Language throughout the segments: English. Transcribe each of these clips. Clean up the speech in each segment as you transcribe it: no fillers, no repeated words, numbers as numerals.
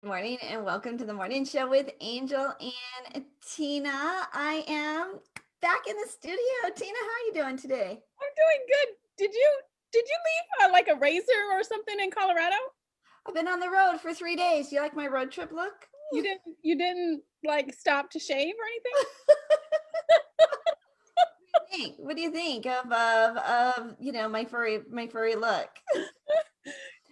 Good morning and welcome to the morning show with Angel and Tina. I am back in the studio. Tina, how are you doing today? I'm doing good. Did you leave like a razor or something in Colorado? I've been on the road for 3 days. Do you like my road trip look? You didn't like stop to shave or anything? What do you think of my furry look?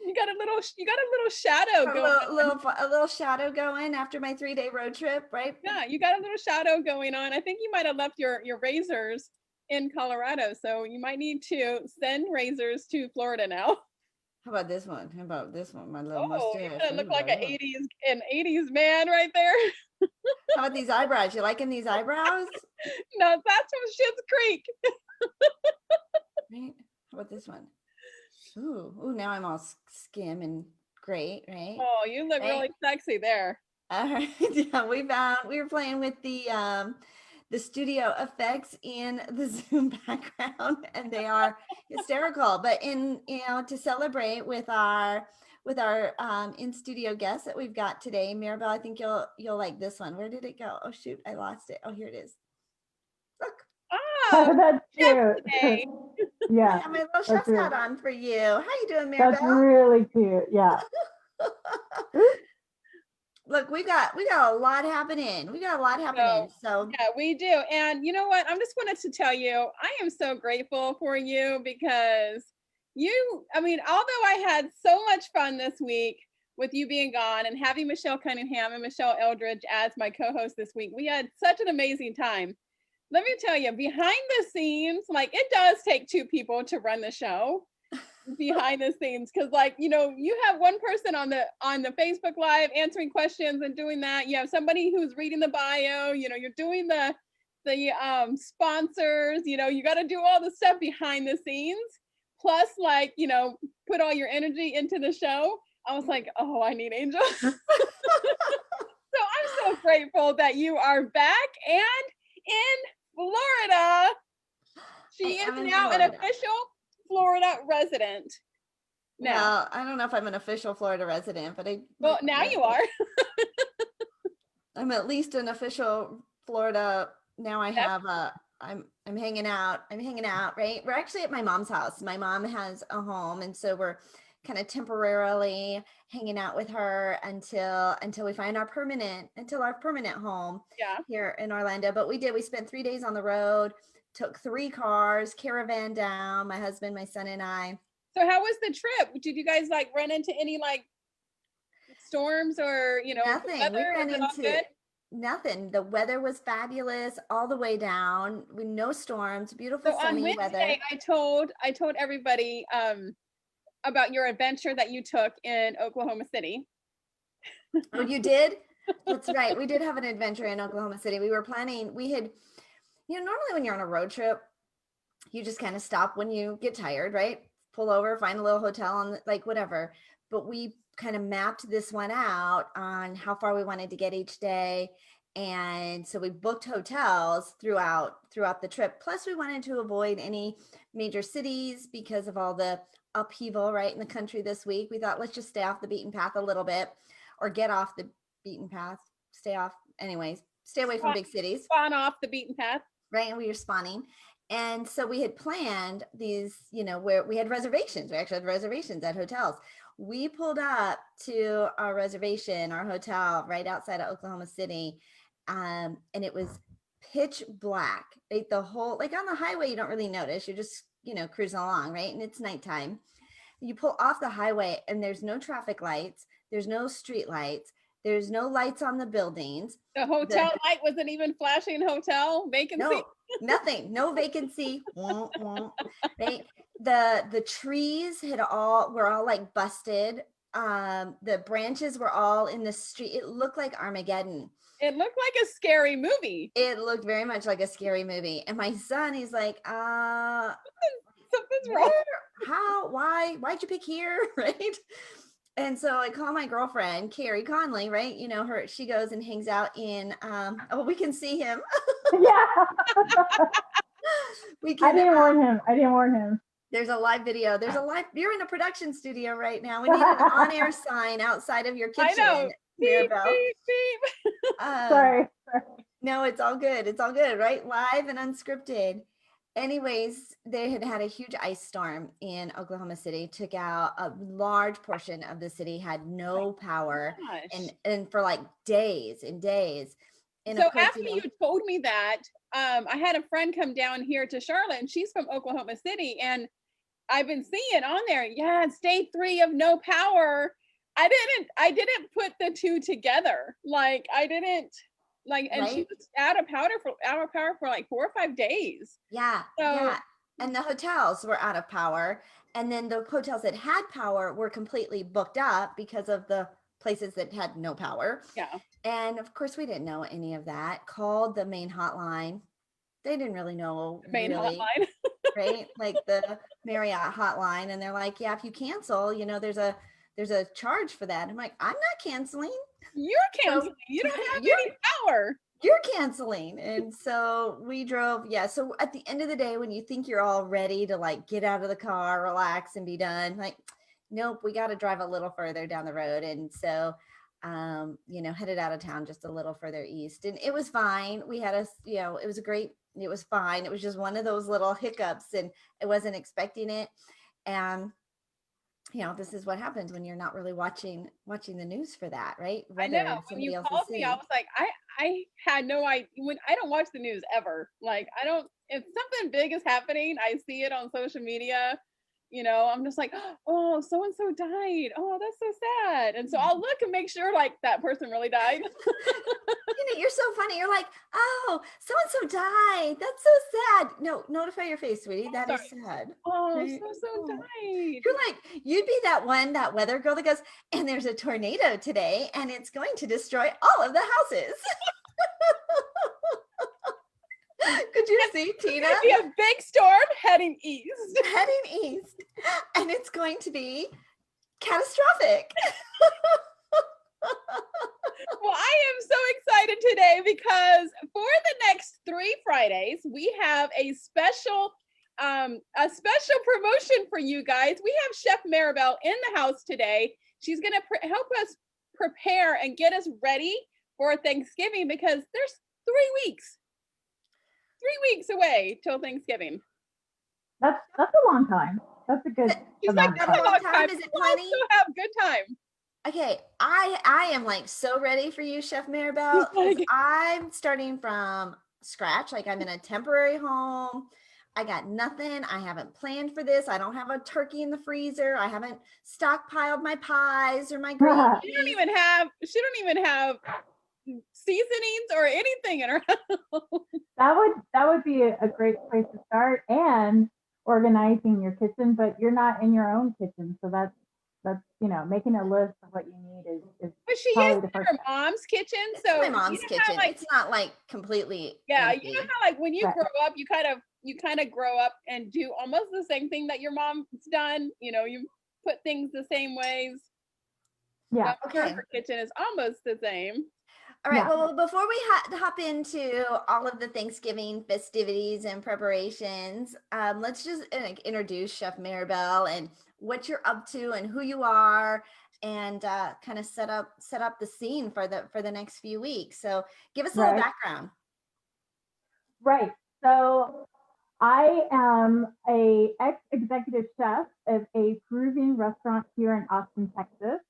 You got a little shadow A going little, on. little, a little shadow going after my 3 day road trip, right? Yeah, you got a little shadow going on. I think you might have left your razors in Colorado, so you might need to send razors to Florida now. How about this one? How about this one? My little Oh, you mustache. kind of look Ooh, like la, la. an 80s man right there. How about these eyebrows? You liking these eyebrows? No, that's from Schitt's Creek. Right? How about this one? Ooh, now I'm all skim and great, right? Oh, you look Right? really sexy there. All right. Yeah, we were playing with the studio effects in the Zoom background, and they are hysterical. But to celebrate with our in studio guest that we've got today, Mirabel, I think you'll like this one. Where did it go? Oh shoot, I lost it. Oh, here it is. Look, Oh, That's chef cute. today. I Yeah, have my little that's chef's hat really on for you. How you doing, that's Mirabel? really cute. Yeah. Look, we got a lot happening. We got a lot happening. So, So yeah, we do. And you know what? I'm just wanted to tell you, I am so grateful for you because I mean, although I had so much fun this week with you being gone and having Michelle Cunningham and Michelle Eldridge as my co host this week, we had such an amazing time. Let me tell you, behind the scenes, like it does take two people to run the show behind the scenes because you have one person on the Facebook live answering questions and doing that. You have somebody who's reading the bio, you're doing the sponsors, you got to do all the stuff behind the scenes, plus put all your energy into the show. I was like, oh, I need Angel. So I'm so grateful that you are back and in Florida. I She is am in now an Florida. official Florida resident now. Well, I don't know if I'm an official Florida resident, but Well, now you are. I'm at least an official Florida. Now I That's have I'm hanging out. I'm hanging out, right? We're actually at my mom's house. My mom has a home, and so we're kind of temporarily hanging out with her until we find our permanent home yeah. here in Orlando. But we spent 3 days on the road, took 3 cars, caravan down, my husband, my son, and I. So how was the trip? Did you guys like run into any like storms or the Nothing. We weather? Was ran it all into good? nothing. The weather was fabulous all the way down with no storms, beautiful So on sunny weather. Wednesday, I told everybody about your adventure that you took in Oklahoma City. Oh, you did? That's right. We did have an adventure in Oklahoma City. We were planning, we had, normally when you're on a road trip, you just kind of stop when you get tired, right? Pull over, find a little hotel on like whatever. But we kind of mapped this one out on how far we wanted to get each day. And so we booked hotels throughout the trip. Plus we wanted to avoid any major cities because of all the upheaval right in the country this week. We thought let's just stay off the beaten path a little bit or get off the beaten path, stay off anyways, stay away from big cities, Spawn off the beaten path. right? And we were spawning. And so we had planned these, where we had reservations. We actually had reservations at hotels. We pulled up to our reservation, our hotel right outside of Oklahoma City. And it was pitch black. Right? The whole, like on the highway, you don't really notice. You're just, cruising along, right? And it's nighttime. You pull off the highway and there's no traffic lights. There's no street lights. There's no lights on the buildings. The hotel light wasn't even flashing hotel vacancy. No, nothing, no vacancy. Right. The trees were all like busted. The branches were all in the street. It looked like Armageddon. It looked like a scary movie. It looked very much like a scary movie. And my son, he's like, Something's where, wrong. how, why'd you pick here? Right. And so I call my girlfriend, Carrie Conley, right? She goes and hangs out in, we can see him. Yeah. We can, I didn't warn him. there's a live video. You're in a production studio right now. We need an on-air sign outside of your kitchen. I know. Mirabel. beep, beep. Sorry. No, it's all good. It's all good, right? Live and unscripted. Anyways, they had had a huge ice storm in Oklahoma City, took out a large portion of the city, had no power, Gosh. and for like days and days. And So of course, after you told me that, I had a friend come down here to Charlotte, and she's from Oklahoma City, and I've been seeing on there, yeah, stage 3 of no power. I didn't put the two together. Like I didn't like, and she right? was out of power for like 4 or 5 days. Yeah, So yeah. And the hotels were out of power. And then the hotels that had power were completely booked up because of the places that had no power. yeah, And of course, we didn't know any of that. Called the main hotline. They didn't really know, the main really, hotline. right? Like the Marriott hotline. And they're like, yeah, if you cancel, there's a charge for that. I'm like, I'm not canceling. You're So canceling. You don't have you're any power. you're canceling. And so we drove. Yeah. So at the end of the day, when you think you're all ready to like get out of the car, relax and be done, like, nope, we got to drive a little further down the road. And so, headed out of town just a little further east, and it was fine. We had it was it was fine. It was just one of those little hiccups, and I wasn't expecting it. And this is what happens when you're not really watching the news for that, right? I know. Weather in When you somebody else's called me, I city. was like, I had no idea. When I don't watch the news ever. Like I don't. If something big is happening, I see it on social media. I'm just like, oh, so and so died. Oh, that's so sad. And so I'll look and make sure like that person really died. You're so funny. You're like, oh, so and so died. That's so sad. No, notify your face, sweetie. That is sad. Oh, Right? so Oh. died. You're like, you'd be that weather girl that goes, and there's a tornado today, and it's going to destroy all of the houses. Could you see Tina? It's gonna be a big storm heading east. Heading east, and it's going to be catastrophic. Well, I am so excited today because for the next 3 Fridays, we have a special promotion for you guys. We have Chef Mirabel in the house today. She's going to help us prepare and get us ready for Thanksgiving because there's 3 weeks. 3 weeks away till Thanksgiving. That's a long time. That's a good She's amount like, of that's a time. long time. Is it We'll plenty? still have good time. Okay, I am like so ready for you, Chef Mirabel, because Like- I'm starting from scratch. Like I'm in a temporary home. I got nothing. I haven't planned for this. I don't have a turkey in the freezer. I haven't stockpiled my pies or my gravy. She don't even have seasonings or anything in her house. That would be a great place to start, and organizing your kitchen, but you're not in your own kitchen, so that's making a list of what you need is But she probably is the in first her step. mom's kitchen, It's so my mom's you know how, kitchen. like, It's not like completely yeah, empty. you know how like when you Right. grow up, you kind of grow up and do almost the same thing that your mom's done. You put things the same ways. Yeah. So I'm sure Okay. her kitchen is almost the same. All right. Yeah. Well, before we hop into all of the Thanksgiving festivities and preparations, let's just introduce Chef Mirabel and what you're up to and who you are, and kind of set up the scene for the next few weeks. So, give us a little Right. background. Right. So I am a ex-executive chef of a Peruvian restaurant here in Austin, Texas.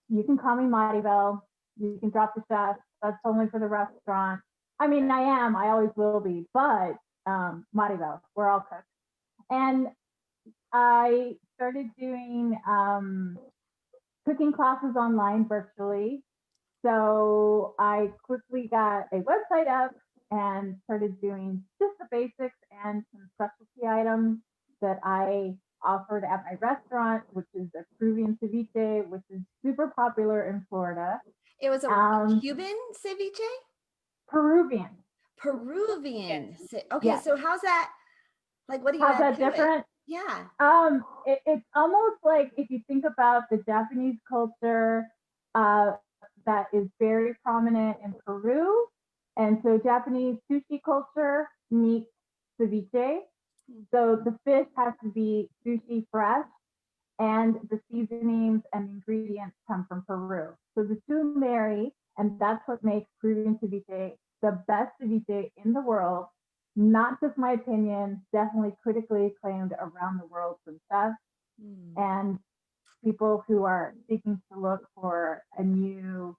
You can call me Maribel. You can drop the chef. That's only for the restaurant. I mean, I always will be, but Maribel, we're all cooks. And I started doing cooking classes online virtually. So I quickly got a website up and started doing just the basics and some specialty items that I offered at my restaurant, which is a Peruvian ceviche, which is super popular in Florida. It was a Cuban ceviche? Peruvian. Peruvian. Okay, Yeah. so how's that? Like, what do you How's add that to it? different? Yeah. It's almost like if you think about the Japanese culture that is very prominent in Peru. And so Japanese sushi culture meets ceviche. So the fish has to be sushi fresh. and the seasonings and ingredients come from Peru. So the two marry, and that's what makes Peruvian ceviche the best ceviche in the world. Not just my opinion, definitely critically acclaimed around the world from chefs and people who are seeking to look for a new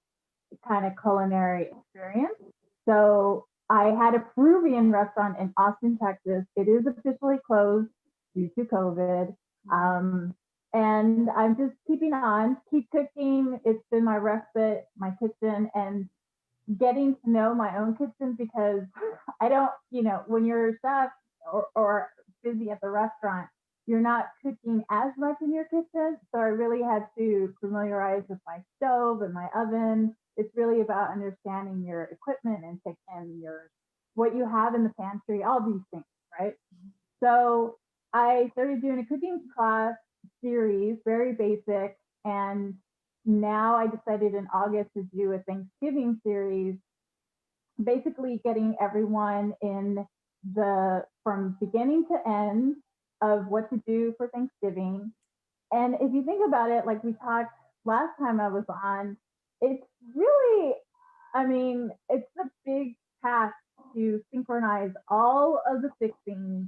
kind of culinary experience. So I had a Peruvian restaurant in Austin, Texas. It is officially closed due to COVID. And I'm just keeping on, keep cooking. It's been my respite, my kitchen, and getting to know my own kitchen because I don't, when you're a chef or busy at the restaurant, you're not cooking as much in your kitchen. So I really had to familiarize with my stove and my oven. It's really about understanding your equipment and your what you have in the pantry, all these things, right? So I started doing a cooking class series, very basic, and now I decided in August to do a Thanksgiving series, basically getting everyone in from beginning to end of what to do for Thanksgiving. And if you think about it, like we talked last time I was on, it's really, it's a big task to synchronize all of the fixings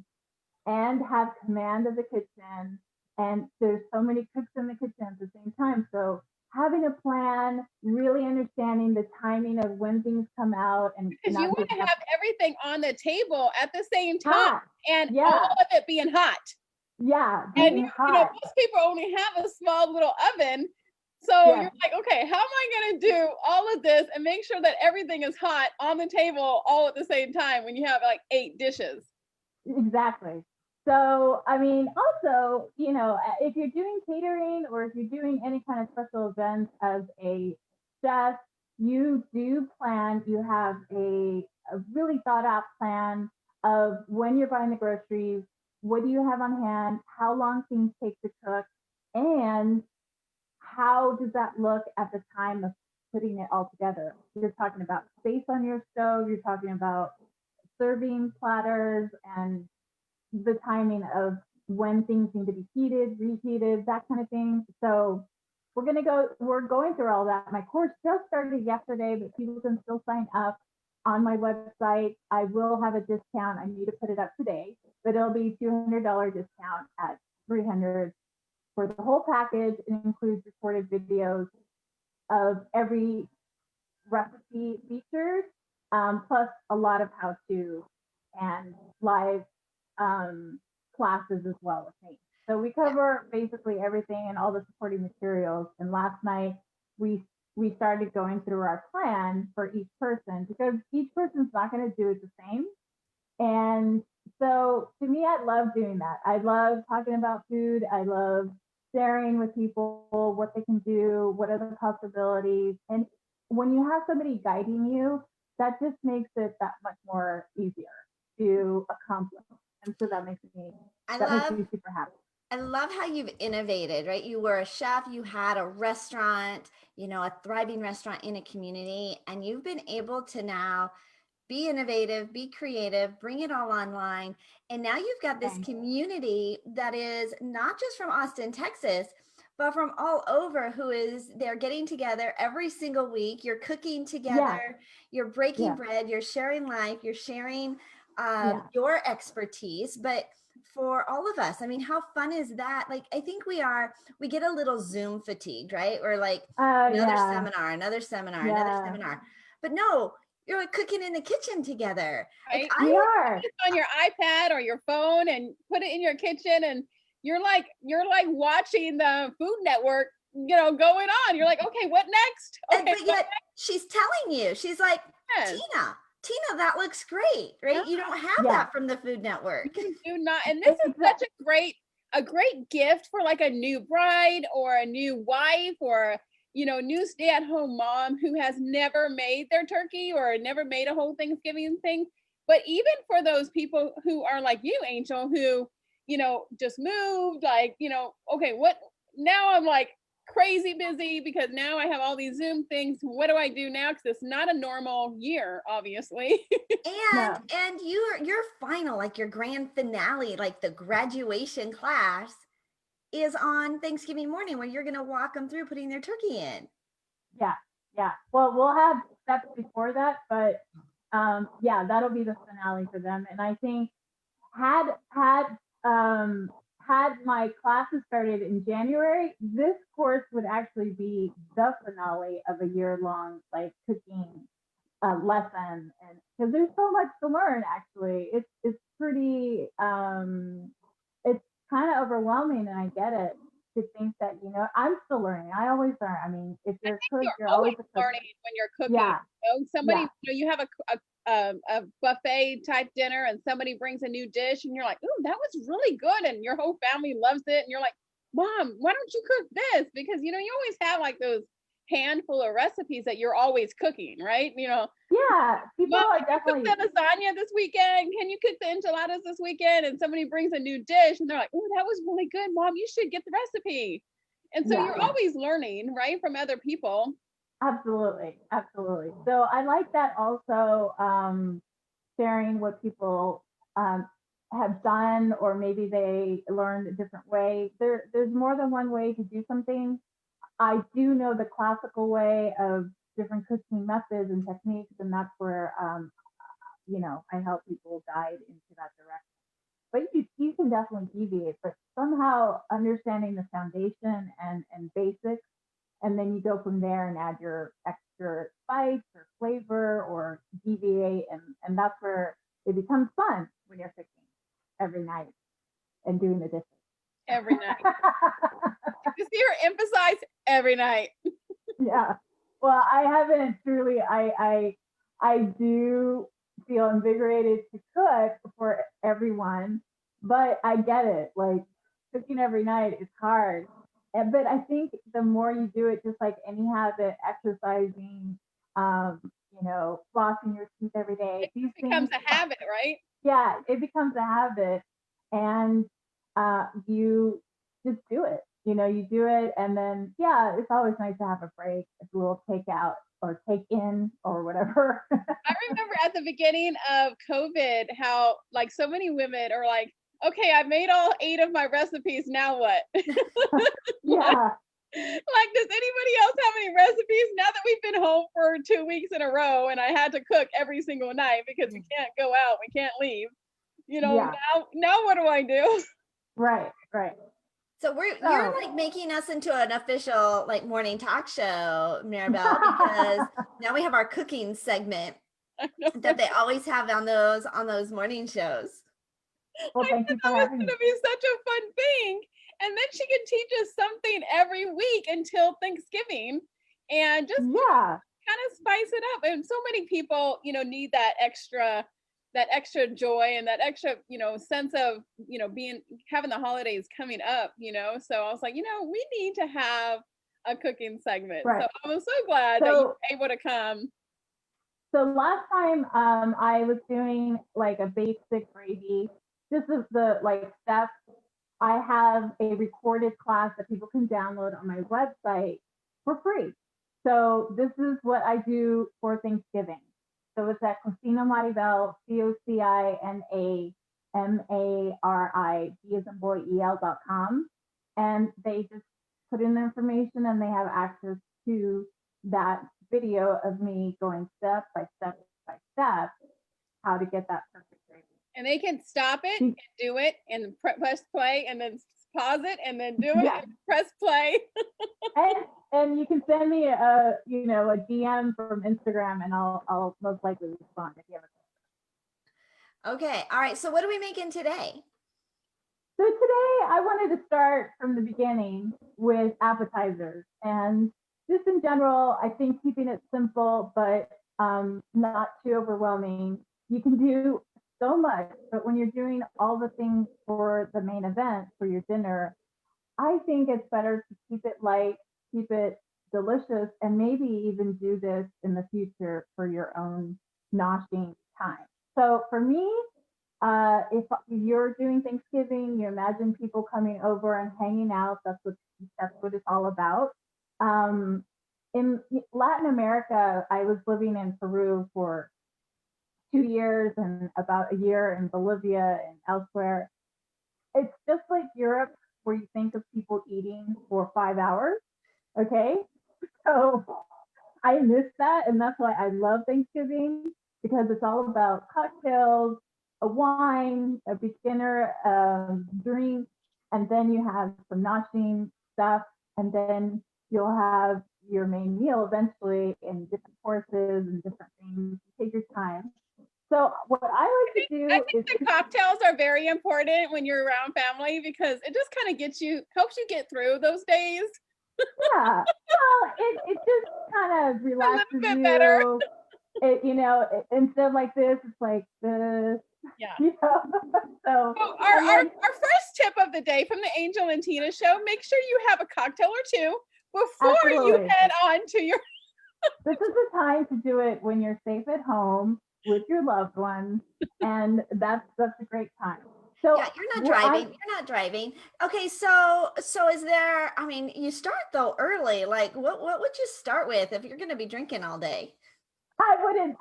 and have command of the kitchen. And there's so many cooks in the kitchen at the same time. So having a plan, really understanding the timing of when things come out, and because you want to have everything on the table at the same time, hot. and all of it being hot. Yeah, and most people only have a small little oven, so you're like, okay, how am I going to do all of this and make sure that everything is hot on the table all at the same time when you have like 8 dishes? Exactly. So, also, if you're doing catering or if you're doing any kind of special events as a chef, you do plan, you have a really thought out plan of when you're buying the groceries, what do you have on hand, how long things take to cook, and how does that look at the time of putting it all together? You're talking about space on your stove, you're talking about serving platters and the timing of when things need to be heated, reheated, that kind of thing. So we're going through all that. My course just started yesterday, but people can still sign up on my website. I will have a discount. I need to put it up today, but it'll be $200 discount at $300 for the whole package. It includes recorded videos of every recipe featured, plus a lot of how-to and live classes as well with me. So we cover basically everything and all the supporting materials. And last night we started going through our plan for each person because each person's not going to do it the same. And so to me, I love doing that. I love talking about food. I love sharing with people what they can do, what are the possibilities. And when you have somebody guiding you, that just makes it that much more easier to accomplish. And so that makes me super happy. I love how you've innovated, right? You were a chef, you had a restaurant, a thriving restaurant in a community, and you've been able to now be innovative, be creative, bring it all online. And now you've got this community that is not just from Austin, Texas, but from all over they're getting together every single week. You're cooking together, you're breaking bread, you're sharing life, you're sharing your expertise. But for all of us, how fun is that? Like, I think we get a little Zoom fatigued, right? Or like another seminar. But no, you're like cooking in the kitchen together. Right? Like, we are. It's on your iPad or your phone and put it in your kitchen, and you're like watching the Food Network, going on. You're like, okay, what next? Okay, but yet she's telling you, she's like, Tina, that looks great, right? You don't have that from the Food Network. You do not. And this is such a great gift for like a new bride or a new wife or new stay-at-home mom who has never made their turkey or never made a whole Thanksgiving thing. But even for those people who are like you, Angel, who just moved, like, okay, what now? I'm like crazy busy because now I have all these Zoom things. What do I do now? Because it's not a normal year, obviously. and your final, like your grand finale, like the graduation class is on Thanksgiving morning where you're going to walk them through putting their turkey in. Yeah. Well, we'll have steps before that, but yeah, that'll be the finale for them. And I think had um, had my classes started in January, this course would actually be the finale of a year-long like cooking lesson, and because there's so much to learn. Actually, it's pretty it's kind of overwhelming, and I get it. To think that I'm still learning. I always learn. I mean, if I you're a think cook, you're you're always always a cook. learning when you're cooking. Yeah, Somebody, yeah. you have a buffet type dinner, and somebody brings a new dish, and you're like, "Ooh, that was really good," and your whole family loves it, and you're like, "Mom, why don't you cook this?" Because you always have like those handful of recipes that you're always cooking, right? Yeah, people Mom, are can you cook definitely. the lasagna this weekend? Can you cook the enchiladas this weekend? And somebody brings a new dish, and they're like, "Oh, that was really good, Mom. You should get the recipe." And so Yeah, you're always learning, right, from other people. absolutely. So I like that also, sharing what people have done, or maybe they learned a different way. There's more than one way to do something. I do know the classical way of different cooking methods and techniques, and that's where I help people guide into that direction. But you can definitely deviate, but somehow understanding the foundation and basics, and then you go from there and add your extra spice or flavor or deviate, and that's where it becomes fun when you're cooking every night and doing the dishes. Every night. Just hear emphasize every night. Yeah. Well, I haven't truly. I do feel invigorated to cook for everyone, but I get it. Like cooking every night is hard. But I think the more you do it, just like any habit, exercising, um, flossing your teeth every day, It these becomes things, a habit, right? yeah, it becomes a habit, and you just do it. You do it, and then yeah, it's always nice to have a break, a little takeout or take in or whatever. I remember at the beginning of COVID how like so many women are like, "Okay, I made all 8 of my recipes. Now what?" Yeah, Like, does anybody else have any recipes now that we've been home for 2 weeks in a row and I had to cook every single night because we can't go out, we can't leave. yeah, Now what do I do? right. So you're So like making us into an official like morning talk show, Mirabel, because now we have our cooking segment I know. that they always have on those morning shows. well, I thank thought you that for was having going me. to be such a fun thing. And then she can teach us something every week until Thanksgiving and just Yeah, kind of spice it up. And so many people, need that extra joy and that extra, sense of, having the holidays coming up. So I was like, we need to have a cooking segment. right. So I was so glad that you So were able to come. So last time I was doing like a basic gravy. This is the like steps. I have a recorded class that people can download on my website for free. So this is what I do for Thanksgiving. So it's at Cocina Maribel, COCINAMARI, as in boy, EL.com. And they just put in the information and they have access to that video of me going step by step by step how to get that perfect gravy. And they can stop it and do it and press play and then pause it and then do it Yeah. and press play. And you can send me a DM from Instagram, and I'll most likely respond if you have a question. Okay. All right. So what are we making today? So today I wanted to start from the beginning with appetizers, and just in general, I think keeping it simple but not too overwhelming. You can do so much, but when you're doing all the things for the main event for your dinner, I think it's better to keep it light, keep it delicious, and maybe even do this in the future for your own noshing time. So for me, if you're doing Thanksgiving, you imagine people coming over and hanging out. That's what it's all about. Um, in Latin America, I was living in Peru for 2 years and about a year in Bolivia and elsewhere. It's just like Europe, where you think of people eating for 5 hours. Okay. So I miss that. And that's why I love Thanksgiving, because it's all about cocktails, a wine, a beginner drink, and then you have some noshing stuff, and then you'll have your main meal eventually in different courses and different things. Take your time. So what I like to I do think is the cocktails are very important when you're around family because it just kind of helps you get through those days yeah. Well, it just kind of a little relaxes bit better. you. Instead of like this, it's like this. Yeah. You know. So So our, and our, then our first tip of the day from the Angel and Tina show, make sure you have a cocktail or two before you absolutely, head on to your this is the time to do it when you're safe at home with your loved ones, and that's a great time. So Yeah, you're not what I driving. You're not driving. Okay, so is there, I mean, you start though early. Like what would you start with if you're gonna be drinking all day? I wouldn't,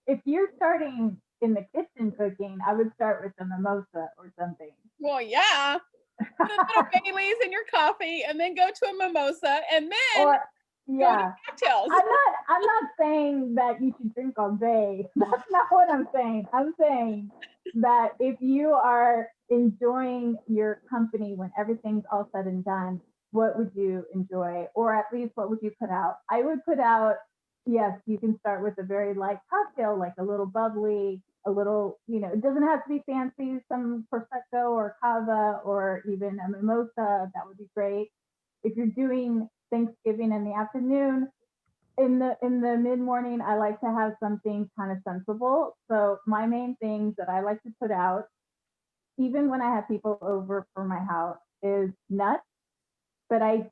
if you're starting in the kitchen cooking, I would start with a mimosa or something. well, yeah, the little Baileys in your coffee, and then go to a mimosa, and then Or go to yeah, cocktails. I'm not saying that you should drink all day. That's not what I'm saying. I'm saying that if you are enjoying your company when everything's all said and done, what would you enjoy? Or at least what would you put out? I would put out, yes, you can start with a very light cocktail, like a little bubbly, a little, it doesn't have to be fancy, some prosecco or cava or even a mimosa, that would be great. If you're doing Thanksgiving in the afternoon, in the mid morning, I like to have something kind of sensible. So my main things that I like to put out, even when I have people over for my house, is nuts. But I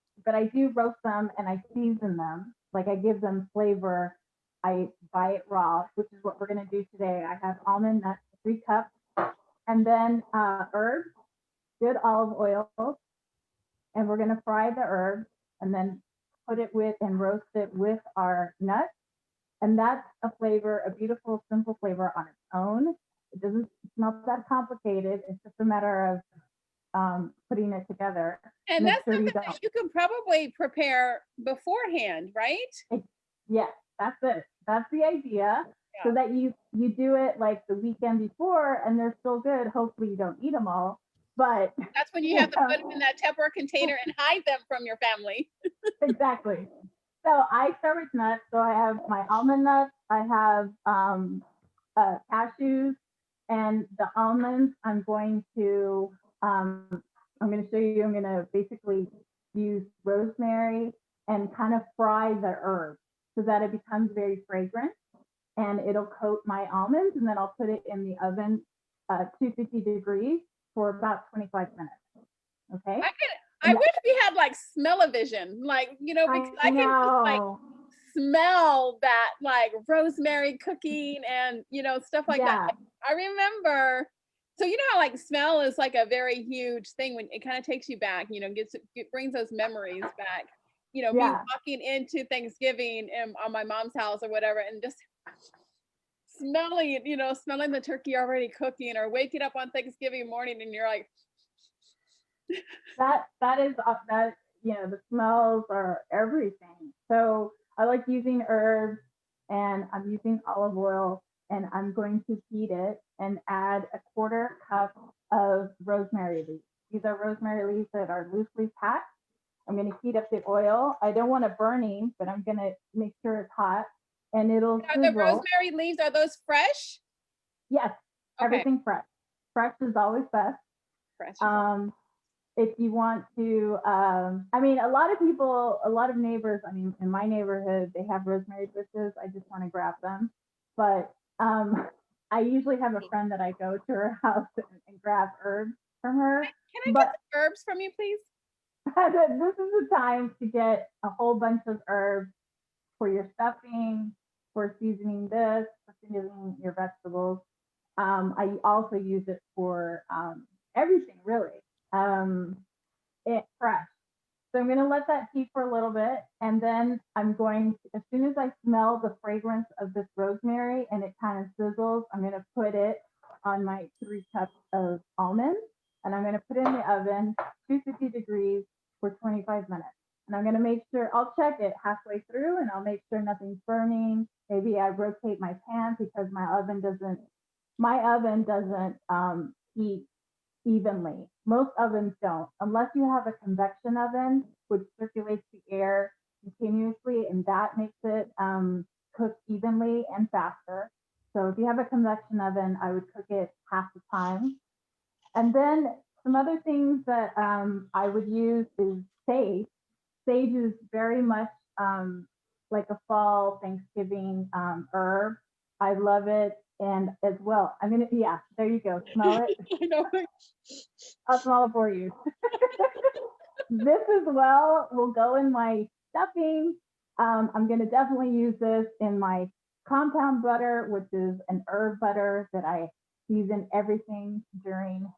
do roast them and I season them. Like I give them flavor. I buy it raw, which is what we're gonna do today. I have almond nuts, 3 cups, and then herbs, good olive oil, and we're gonna fry the herbs and then put it with and roast it with our nuts. And that's a flavor, a beautiful, simple flavor on its own. It's not that complicated. It's just a matter of putting it together. And Make that's sure you something don't. that you can probably prepare beforehand, right? Yes, that's it. That's the idea. Yeah. So that you do it like the weekend before, and they're still good. Hopefully, you don't eat them all, but That's when you have to put them in that Tupperware container and hide them from your family. exactly. So I start with nuts. So I have my almond nuts. I have cashews, and the almonds. I'm going to show you. I'm going to basically use rosemary and kind of fry the herb so that it becomes very fragrant, and it'll coat my almonds, and then I'll put it in the oven, 250 degrees for about 25 minutes. Okay. I wish we had like smell-o-vision, like, because I can just like smell that like rosemary cooking and stuff like that. I remember, so how like smell is like a very huge thing when it kind of takes you back, it brings those memories back. Me walking into Thanksgiving on my mom's house or whatever, and just smelling the turkey already cooking, or waking up on Thanksgiving morning and you're like, that is that the smells are everything. So I like using herbs, and I'm using olive oil, and I'm going to heat it and add a 1/4 cup of rosemary leaves. These are rosemary leaves that are loosely packed. I'm going to heat up the oil. I don't want it burning, but I'm going to make sure it's hot, and it'll are sizzle. the rosemary leaves, are those fresh? Yes, Okay. everything fresh. Fresh is always best. Fresh. If you want to, I mean, a lot of neighbors, I mean, in my neighborhood, they have rosemary bushes. I just want to grab them. But I usually have a friend that I go to her house and grab herbs from her. Can I get some herbs from you, please? This is the time to get a whole bunch of herbs for your stuffing, for seasoning this, for seasoning your vegetables. I also use it for everything, really. It fresh. So I'm going to let that heat for a little bit, and then I'm going to, as soon as I smell the fragrance of this rosemary and it kind of sizzles, I'm going to put it on my 3 cups of almonds, and I'm going to put it in the oven, 250 degrees for 25 minutes. And I'm going to make sure, I'll check it halfway through and I'll make sure nothing's burning. Maybe I rotate my pan because my oven doesn't heat evenly. Most ovens don't, unless you have a convection oven, which circulates the air continuously, and that makes it cook evenly and faster. So if you have a convection oven, I would cook it half the time. And then some other things that I would use is sage. Sage is very much like a fall Thanksgiving herb. I love it. And as well, yeah, there you go. Smell it. I know. I'll smell it for you. This as well will go in my stuffing. I'm going to definitely use this in my compound butter, which is an herb butter that I season everything during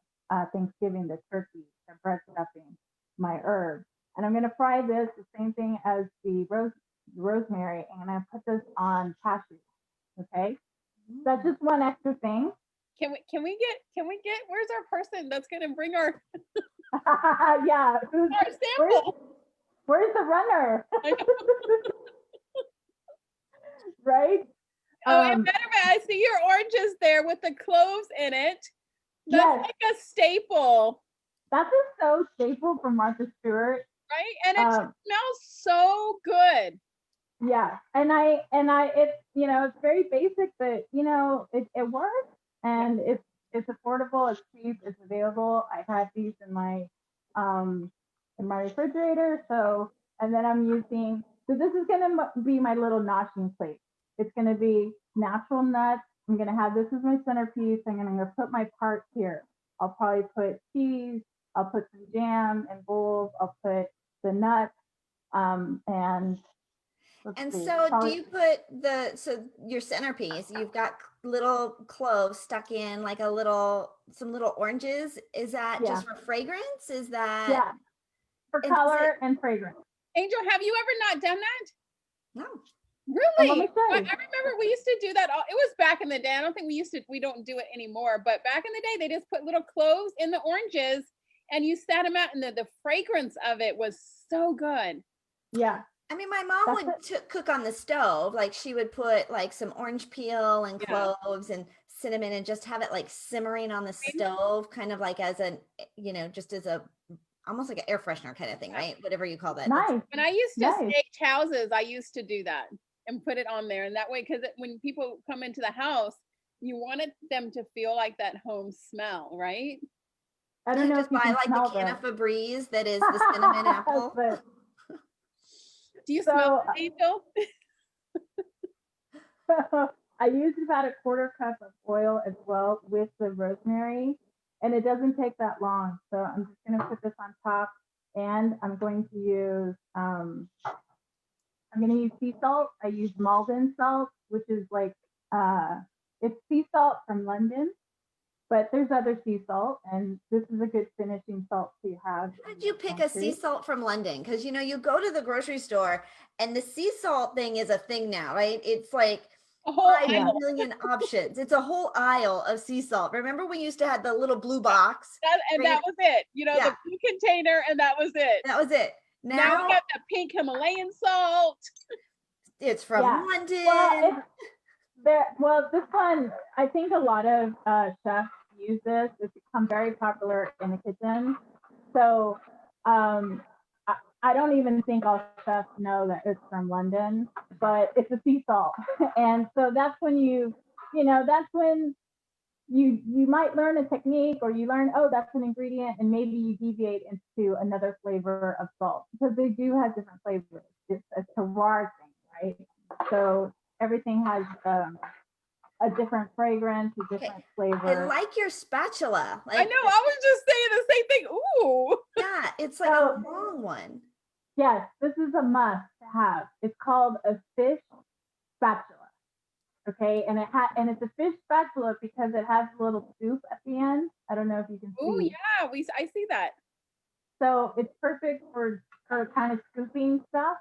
Thanksgiving, the turkey, the bread stuffing, my herb. And I'm going to fry this the same thing as the rosemary, and I'm going to put this on cashews. Okay, that's just one extra thing. Can we get where's our person that's gonna bring our Yeah, our sample? Where's the runner? I know. Right? Oh, and matter of fact, I see your oranges there with the cloves in it. That's Yes. like a staple. That's so staple from Martha Stewart. Right? And it smells so good. Yeah. And it's, it's very basic, but it works, and it's affordable, it's cheap, it's available. I have these in my refrigerator. So, and then so this is going to be my little noshing plate. It's going to be natural nuts. I'm going to have this as my centerpiece. I'm going to put my parts here. I'll probably put cheese. I'll put some jam and bowls. I'll put the nuts. Do you put your centerpiece, you've got little cloves stuck in like some little oranges. Is that just for fragrance? Is that for color and fragrance? Angel, have you ever not done that? No. Really? I remember we used to do that. It was back in the day. I don't think we don't do it anymore, but back in the day, they just put little cloves in the oranges and you sat them out, and the fragrance of it was so good. Yeah. I mean, my mom would cook on the stove. Like she would put like some orange peel and cloves and cinnamon and just have it like simmering on the stove, kind of like as just as almost like an air freshener kind of thing, right? Whatever you call that. Nice. When I used to stage houses, I used to do that and put it on there. And that way, because when people come into the house, you wanted them to feel like that home smell, right? I don't know just if you buy like the can of Febreze that is the cinnamon apple. Do you smell it, Angel? I use about a quarter cup of oil as well with the rosemary, and it doesn't take that long. So I'm just going to put this on top, and I'm going to use sea salt. I use Malden salt, which is like it's sea salt from London. But there's other sea salt, and this is a good finishing salt to have. How did you pick a sea salt from London? Because you go to the grocery store, and the sea salt thing is a thing now, right? It's like a whole 5 million options. It's a whole aisle of sea salt. Remember we used to have the little blue box? That was it. The blue container, and that was it. That was it. Now we got the pink Himalayan salt. It's from London. This one, I think a lot of chefs use this. It's become very popular in the kitchen. So I don't even think all chefs know that it's from London, but it's a sea salt. And so that's when you might learn a technique, or you learn, oh, that's an ingredient, and maybe you deviate into another flavor of salt, because they do have different flavors. It's a terroir thing, right? So everything has a different fragrance, a different flavor. I like your spatula. I know. I was just saying the same thing. Ooh. Yeah, it's like a long one. Yes, this is a must to have. It's called a fish spatula. Okay, and it's a fish spatula because it has a little scoop at the end. I don't know if you can see. Oh yeah, I see that. So it's perfect for kind of scooping stuff.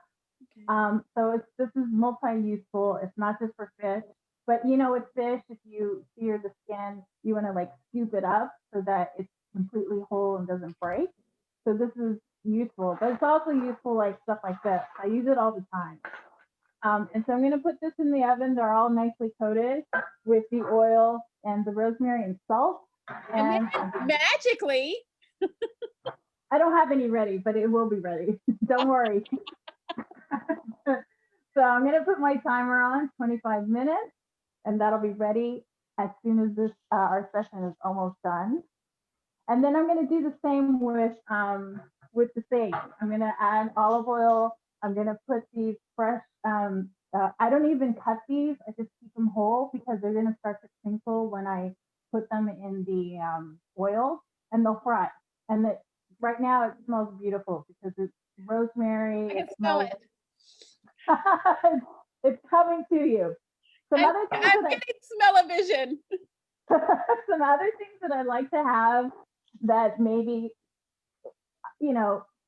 Okay. So this is multi-useful. It's not just for fish, but with fish, if you sear the skin, you want to like scoop it up so that it's completely whole and doesn't break. So this is useful, but it's also useful like stuff like this. I use it all the time. And so I'm going to put this in the oven. They're all nicely coated with the oil and the rosemary and salt. And then magically, I don't have any ready, but it will be ready. Don't worry. So I'm going to put my timer on 25 minutes, and that'll be ready as soon as this our session is almost done. And then I'm going to do the same with the sage. I'm going to add olive oil. I'm going to put these fresh. I don't even cut these. I just keep them whole because they're going to start to crinkle when I put them in the oil, and they'll fry. And right now it smells beautiful because it's rosemary. I can smell it. It's coming to you. I'm getting smell-o-vision. Some other things that I like to have that maybe,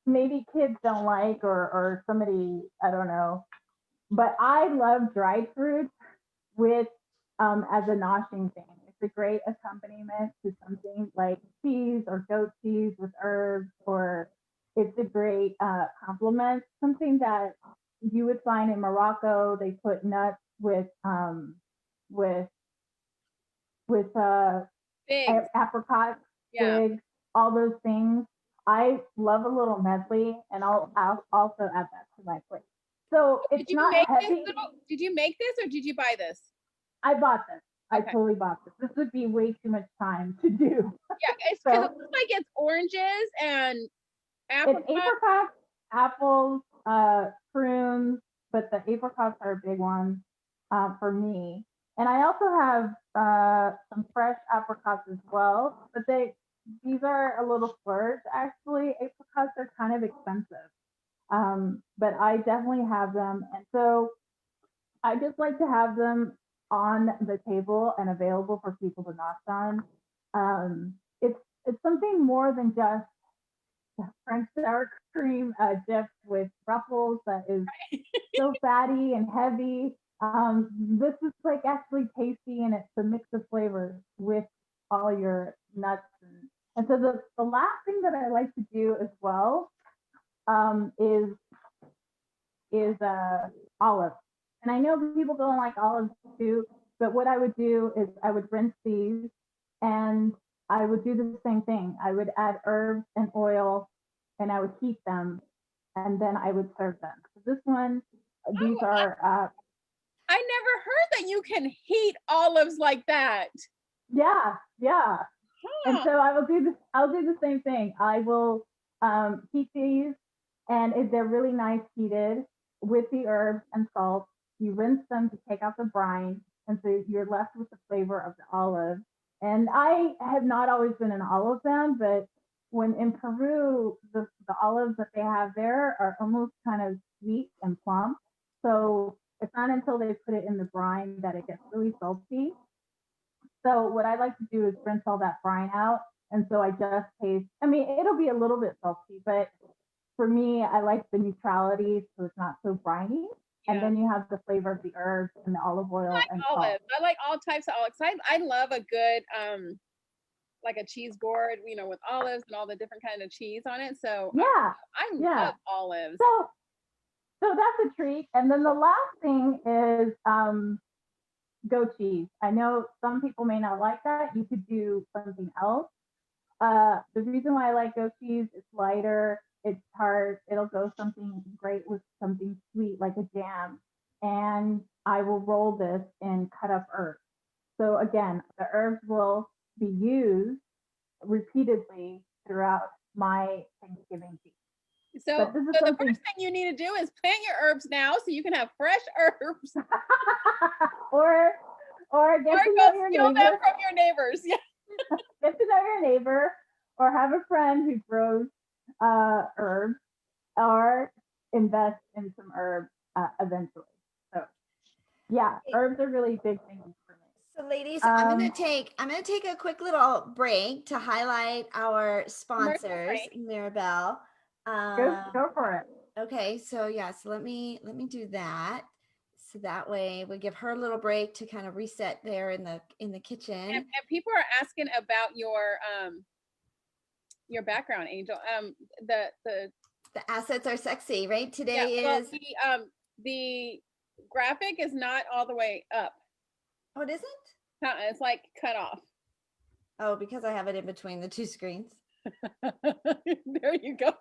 maybe kids don't like or somebody, I don't know. But I love dried fruit with as a noshing thing. It's a great accompaniment to something like cheese or goat cheese with herbs, or it's a great complement. Something that you would find in Morocco. They put nuts with Figs. apricots, Yeah. figs, all those things. I love a little medley, and I'll also add that to my plate. So it's not heavy. Did you make this or did you buy this? I bought this. Okay. I totally bought this. This would be way too much time to do. Yeah, it's because it looks like it's oranges and apricots. It's apricots, apples, prunes, but the apricots are a big one for me. And I also have some fresh apricots as well, but these are a little splurge actually. Apricots are kind of expensive, but I definitely have them, and so I just like to have them on the table and available for people to nosh on. It's something more than just French sour cream dipped with ruffles that is so fatty and heavy. This is like actually tasty, and it's a mix of flavors with all your nuts. And so the last thing that I like to do as well is olives. And I know people don't like olives too, but what I would do is I would rinse these, and I would do the same thing. I would add herbs and oil, and I would heat them, and then I would serve them. So this one, these are. I never heard that you can heat olives like that. Yeah. Huh. And so I will do this. I'll do the same thing. I will heat these, and if they're really nice heated with the herbs and salt, you rinse them to take out the brine, and so you're left with the flavor of the olive. And I have not always been an olive fan, but when in Peru, the olives that they have there are almost kind of sweet and plump. So it's not until they put it in the brine that it gets really salty. So what I like to do is rinse all that brine out. And so I just taste, I mean, it'll be a little bit salty, but for me, I like the neutrality, so it's not so briny. Yeah. And then you have the flavor of the herbs and the olive oil and salt. I like all types of olives. I love a good like a cheese board, with olives and all the different kind of cheese on it. So yeah, I love olives. So that's a treat. And then the last thing is goat cheese. I know some people may not like that. You could do something else. The reason why I like goat cheese, it's lighter, it's tart, it'll go something great with something sweet like a jam. And I will roll this in cut up herbs. So again, the herbs will be used repeatedly throughout my Thanksgiving feast. So the first thing you need to do is plant your herbs now so you can have fresh herbs. or get to know your steal them from your neighbors. Yeah. Get to know your neighbor, or have a friend who grows herbs, or invest in some herbs eventually. So yeah, herbs are really big things for me. So ladies, I'm gonna take a quick little break to highlight our sponsors, Mirabel. Go for it. Okay, so so let me do that. So that way we give her a little break to kind of reset there in the kitchen. And people are asking about your your background, Angel. The assets are sexy, right? Yeah, Today well, is, the graphic is not all the way up. oh, it isn't? It's like cut off. Oh, because I have it in between the two screens. There you go.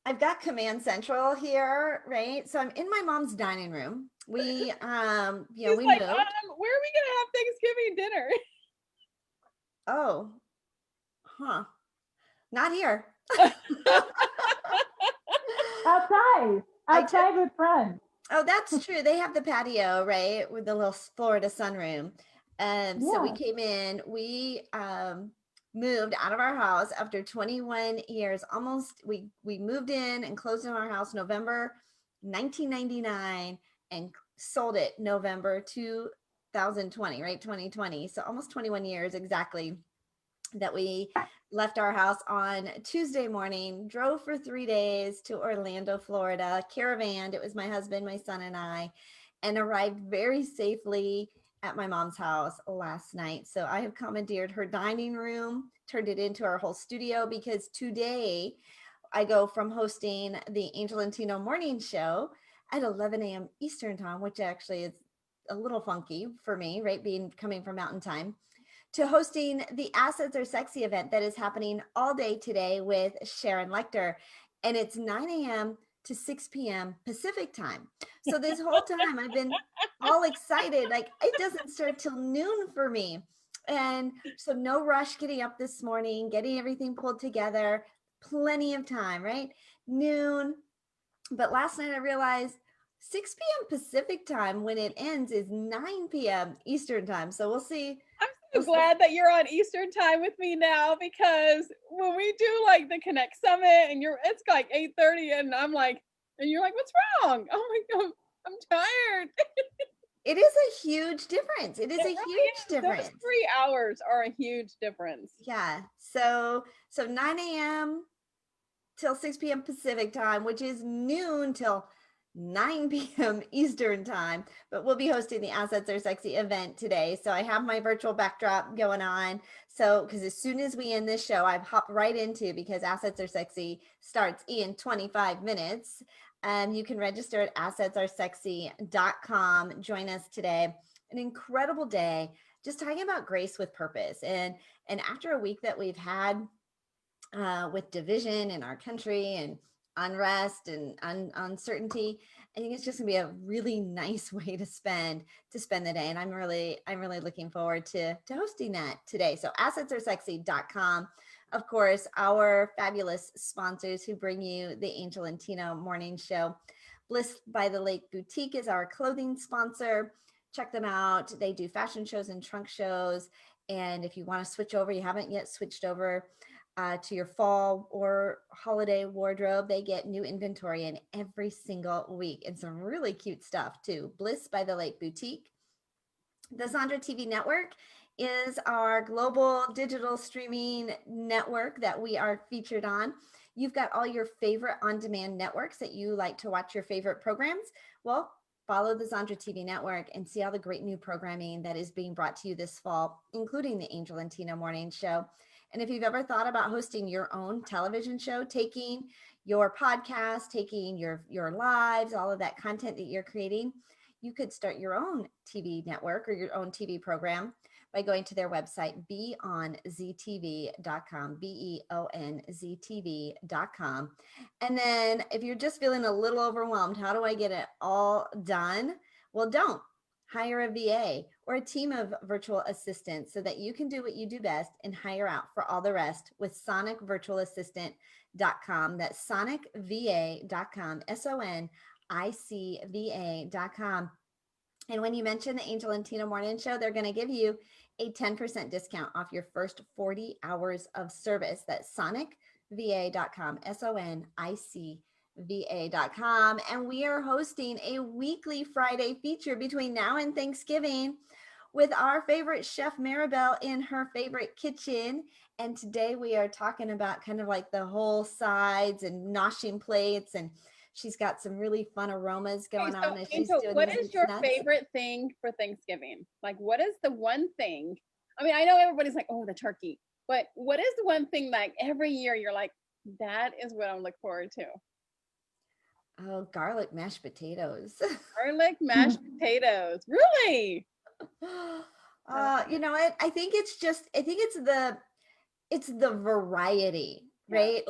I've got Command Central here, right? So I'm in my mom's dining room. We, He's we like, moved. where are we gonna have Thanksgiving dinner? Oh, huh. Not here. Outside, I took- outside with friends. Oh, that's true. They have the patio, right? With the little Florida sunroom. So we Yeah. came in, we moved out of our house after 21 years. Almost we moved in and closed in our house November 1999 and sold it November 2020, right? 2020. So almost 21 years exactly that we left our house on Tuesday morning, drove for 3 days to Orlando, Florida, caravaned. It was my husband, my son, and I, and arrived very safely at my mom's house last night. So I have commandeered her dining room, turned it into our whole studio, because today I go from hosting the Angel and Tino morning show at 11 a.m. Eastern time, which actually is a little funky for me, right? Coming from Mountain Time, to hosting the Assets Are Sexy event that is happening all day today with Sharon Lechter. And it's 9 a.m. to 6 p.m. Pacific time. So this whole time I've been all excited. Like, it doesn't start till noon for me. And so no rush getting up this morning, getting everything pulled together, plenty of time, right? Noon. But last night I realized 6 p.m. Pacific time when it ends is 9 p.m. Eastern time. So we'll see. I'm so glad that you're on Eastern time with me now, because when we do like the Connect Summit and it's like 8:30 and I'm like, and you're like, what's wrong? Oh my God, I'm tired. It is a huge difference. It is a huge difference. Those 3 hours are a huge difference. Yeah. So 9 a.m. till 6 p.m. Pacific time, which is noon till 9 p.m. Eastern time. But we'll be hosting the Assets Are Sexy event today. So I have my virtual backdrop going on. So, because as soon as we end this show, I've hopped right into, because Assets Are Sexy starts in 25 minutes. You can register at assetsaresexy.com. Join us today. An incredible day, just talking about grace with purpose. And after a week that we've had with division in our country and unrest and uncertainty, I think it's just gonna be a really nice way to spend the day. And I'm really looking forward to hosting that today. So assetsaresexy.com. Of course, our fabulous sponsors who bring you the Angel and Tino morning show. Bliss by the Lake Boutique is our clothing sponsor. Check them out. They do fashion shows and trunk shows. And if you want to switch over, you haven't yet switched over to your fall or holiday wardrobe, they get new inventory in every single week, and some really cute stuff too. Bliss by the Lake Boutique. The Zandra TV Network is our global digital streaming network that we are featured on. You've got all your favorite on-demand networks that you like to watch your favorite programs. Well, follow the Zandra TV Network and see all the great new programming that is being brought to you this fall, including the Angel and Tino morning show. And if you've ever thought about hosting your own television show, taking your podcast, taking your lives, all of that content that you're creating, you could start your own TV network or your own TV program by going to their website, beonztv.com, beonztv.com. And then if you're just feeling a little overwhelmed, how do I get it all done? Well, don't. Hire a VA or a team of virtual assistants so that you can do what you do best and hire out for all the rest with sonicvirtualassistant.com. That's sonicva.com, sonicva.com. And when you mention the Angel and Tino morning show, they're going to give you a 10% discount off your first 40 hours of service. That's sonicva.com, sonicva.com. And we are hosting a weekly Friday feature between now and Thanksgiving with our favorite chef Mirabel in her favorite kitchen. And today we are talking about kind of like the whole sides and noshing plates, and she's got some really fun aromas going on as she's doing what these is your nuts. favorite thing for Thanksgiving? Like, what is the one thing? I mean, I know everybody's like, oh, the turkey, But what is the one thing like every year you're like, that is what I look forward to? Oh, garlic mashed potatoes. Garlic mashed potatoes. Really? You know what? I think it's the variety, Yeah. right?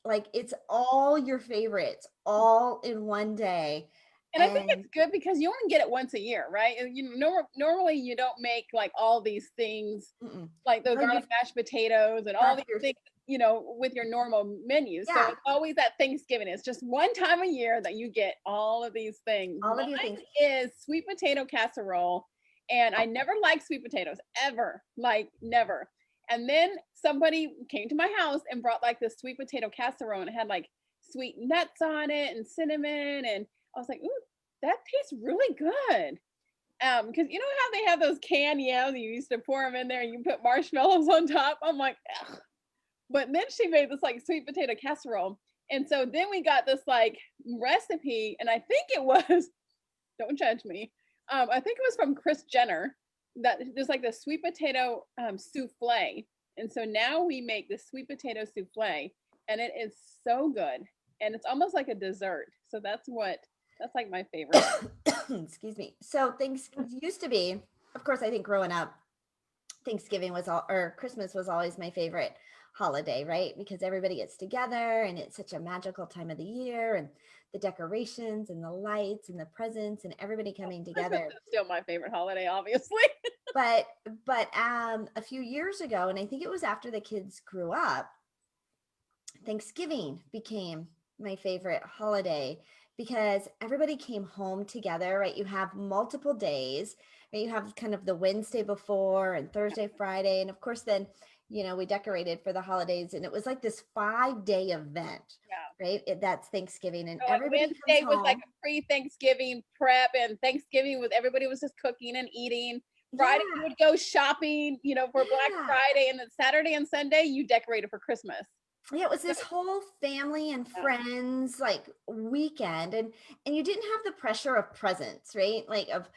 Like it's all your favorites all in one day. And I think And it's good because you only get it once a year, right? And you know, normally you don't make like all these things mm-mm. like those No, garlic mashed potatoes and all got these your things, you know, with your normal menus. So yeah, it's always at Thanksgiving. It's just one time a year that you get all of these things. all of Mine your things. is sweet potato casserole. And I never liked sweet potatoes ever, like never. And then somebody came to my house and brought like this sweet potato casserole and it had like sweet nuts on it and cinnamon. And I was like, ooh, that tastes really good. Because you know how they have those canned yams, you used to pour them in there and you put marshmallows on top. I'm like, ugh. But then she made this like sweet potato casserole. And so then we got this like recipe, and I think it was, don't judge me. I think it was from Kris Jenner that there's like the sweet potato souffle. And so now we make the sweet potato souffle, and it is so good. And it's almost like a dessert. So that's like my favorite. Excuse me. So things used to be, of course, I think growing up, Thanksgiving was all, or Christmas was always my favorite holiday, right? Because everybody gets together and it's such a magical time of the year, and the decorations and the lights and the presents and everybody coming together. Christmas is still my favorite holiday, obviously. but a few years ago, and I think it was after the kids grew up, Thanksgiving became my favorite holiday because everybody came home together, right? You have multiple days, right? You have kind of the Wednesday before and Thursday, Friday. And of course, then, you know, we decorated for the holidays, and it was like this 5-day event, right? That's Thanksgiving, and So like everybody Wednesday comes was home. like a pre-Thanksgiving prep, and Thanksgiving was everybody was just cooking and eating. Friday you would go shopping, you know, for Black Friday, and then Saturday and Sunday you decorated for Christmas. Yeah, it was this whole family and friends like weekend, and you didn't have the pressure of presents, right? Like of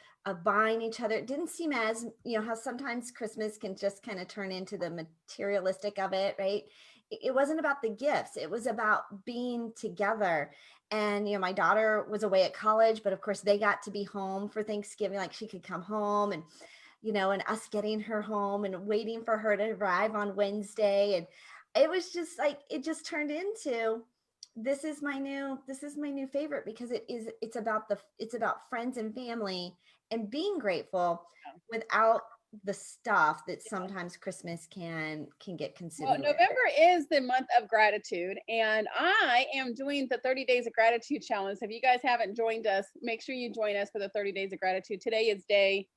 buying each other. It didn't seem as, you know, how sometimes Christmas can just kind of turn into the materialistic of it, right? It wasn't about the gifts. It was about being together. And, you know, my daughter was away at college, but of course they got to be home for Thanksgiving. Like she could come home, and, you know, and us getting her home and waiting for her to arrive on Wednesday. And it was just like, it just turned into, this is my new favorite, because it's about friends and family and being grateful without the stuff that sometimes Christmas can get consumed. Well, November is the month of gratitude, and I am doing the 30 days of gratitude challenge. If you guys haven't joined us, make sure you join us for the 30 days of gratitude. Today is day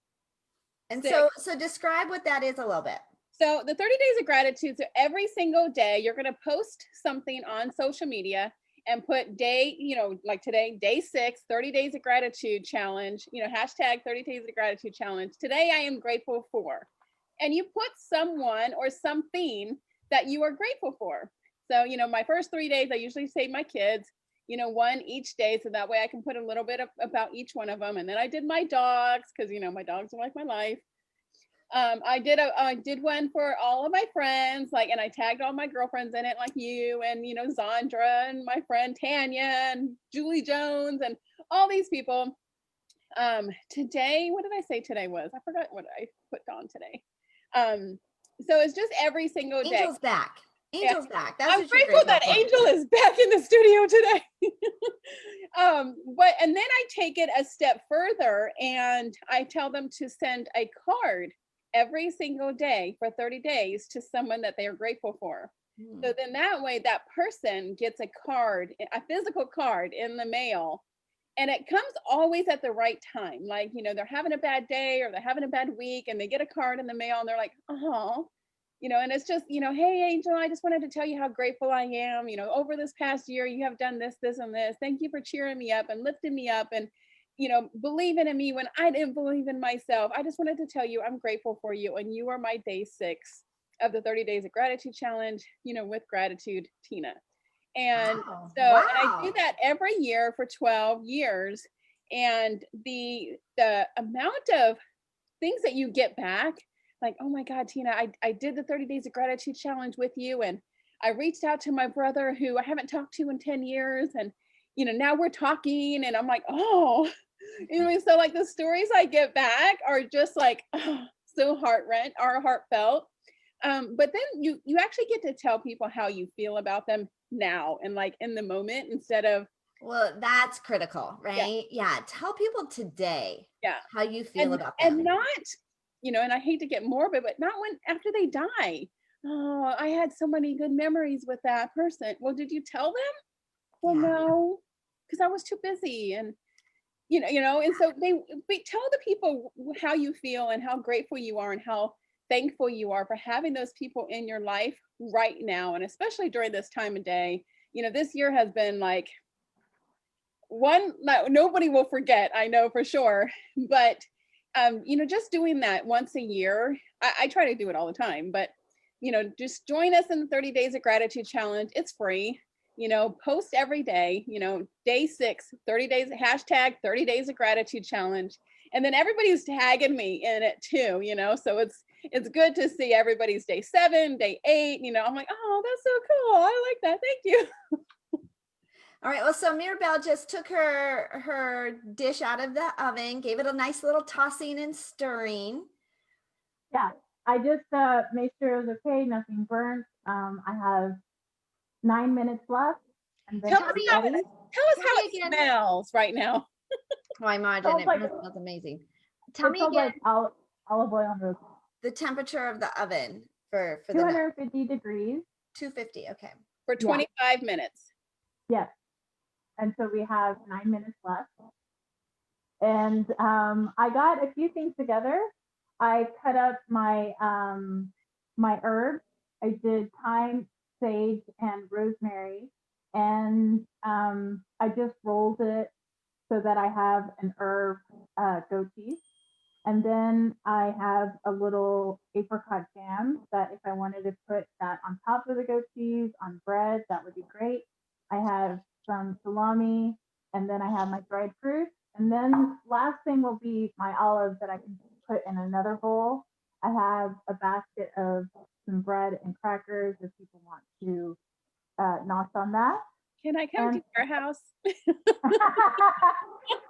and 6. so describe what that is a little bit. So the 30 days of gratitude, so every single day you're going to post something on social media and put day, you know, like today, day 6, 30 days of gratitude challenge, you know, hashtag 30 days of gratitude challenge. Today I am grateful for, and you put someone or something that you are grateful for. So, you know, my first 3 days, I usually say my kids, you know, one each day. So that way I can put a little bit about each one of them. And then I did my dogs, because, you know, my dogs are like my life. I did one for all of my friends, like, and I tagged all my girlfriends in it, like you and, you know, Zandra and my friend Tanya and Julie Jones and all these people. Today, what did I say today was? I forgot what I put on today. So it's just every single day. Angel's back. Angel's back. That's I'm grateful that Angel is back in the studio today. And then I take it a step further and I tell them to send a card every single day for 30 days to someone that they are grateful for. So then that way that person gets a card, a physical card in the mail, and it comes always at the right time. Like, you know, they're having a bad day or they're having a bad week and they get a card in the mail and they're like, oh, you know, and it's just, you know, hey, Angel, I just wanted to tell you how grateful I am. You know, over this past year, you have done this, this, and this. Thank you for cheering me up and lifting me up and, you know, believing in me when I didn't believe in myself. I just wanted to tell you I'm grateful for you. And you are my day 6 of the 30 days of gratitude challenge, you know, with gratitude, Tina. And and I do that every year for 12 years. And the amount of things that you get back, like, oh my God, Tina, I did the 30 days of gratitude challenge with you. And I reached out to my brother who I haven't talked to in 10 years. And, now we're talking. And I'm like, oh, so like the stories I get back are just like, oh, so heartfelt. But then you actually get to tell people how you feel about them now and like in the moment instead of, Well, that's critical, yeah, right? Yeah. Tell people today yeah. how you feel And about and them. not, and I hate to get morbid, but not when after they die. Oh, I had so many good memories with that person. Well, did you tell them? Well, Yeah. no, because I was too busy. And and so tell the people how you feel and how grateful you are and how thankful you are for having those people in your life right now, and especially during this time of day. This year has been like one that nobody will forget, I know for sure. But just doing that once a year, I try to do it all the time, but just join us in the 30 days of gratitude challenge. It's free. Post every day. Day 6, 30 days, hashtag 30 days of gratitude challenge. And then everybody's tagging me in it too, so it's good to see everybody's day 7, day 8. I'm like, oh, that's so cool, I like that, thank you. All right. Well, so Mirabel just took her dish out of the oven, gave it a nice little tossing and stirring. Yeah, I just made sure it was okay, nothing burnt. I have 9 minutes left, and then Tell Tell us it's me, how ready. tell us how me it again. smells right now. Oh, I imagine Smells it like smells amazing. Tell it me smells again like olive oil on roast. the temperature of the oven for the milk. 250 degrees. 250. Okay. For Yeah. 25 minutes. Yes, and so we have 9 minutes left. And I got a few things together. I cut up my herbs. I did thyme, sage, and rosemary, and I just rolled it so that I have an herb goat cheese. And then I have a little apricot jam that if I wanted to put that on top of the goat cheese on bread, that would be great. I have some salami, and then I have my dried fruit. And then last thing will be my olives that I can put in another bowl. I have a basket of some bread and crackers if people want to nosh on that. Can I come to And your house?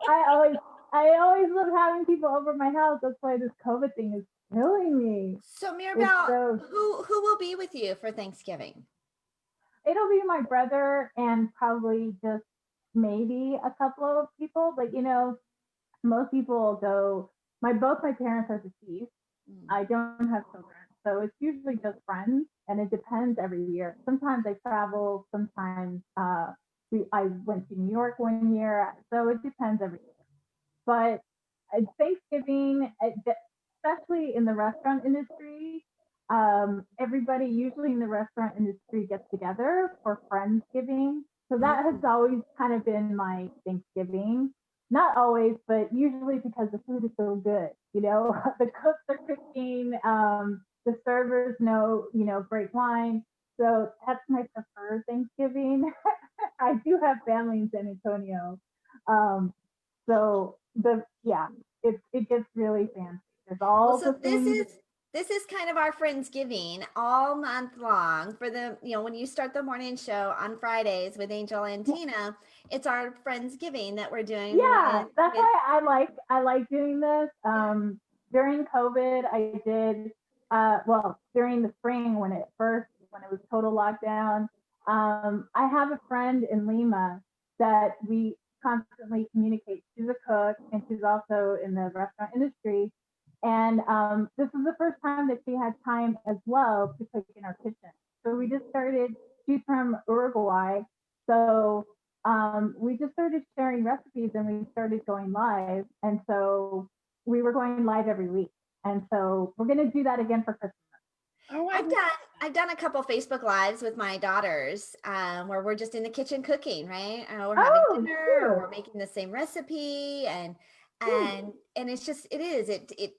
I always I always love having people over my house. That's why this COVID thing is killing me. So It's Mirabel, so who will be with you for Thanksgiving? it'll be my brother and probably just maybe a couple of people, but most people will go. Both my parents are deceased. Mm. I don't have children, so it's usually just friends, and it depends every year. Sometimes I travel. Sometimes I went to New York one year, so it depends every year. But Thanksgiving, especially in the restaurant industry, everybody usually in the restaurant industry gets together for Friendsgiving. So that has always kind of been my Thanksgiving. Not always, but usually because the food is so good. The cooks are cooking, the servers know great wine. So that's my preferred Thanksgiving. I do have family in San Antonio. Um, so it gets really fancy. There's Well, all so the things. this is kind of our Friendsgiving all month long for when you start the morning show on Fridays with Angel and Tina, it's our Friendsgiving that we're doing Yeah, that's with why I like doing this. During COVID, I did during the spring when it was total lockdown. I have a friend in Lima that we constantly communicate. She's a cook and she's also in the restaurant industry. And this is the first time that she had time as well to cook in our kitchen. So we just started. She's from Uruguay, so we just started sharing recipes and we started going live. And so we were going live every week. And so we're going to do that again for Christmas. Oh, I've done a couple Facebook lives with my daughters where we're just in the kitchen cooking, right? We're having dinner or we're making the same recipe and it's just it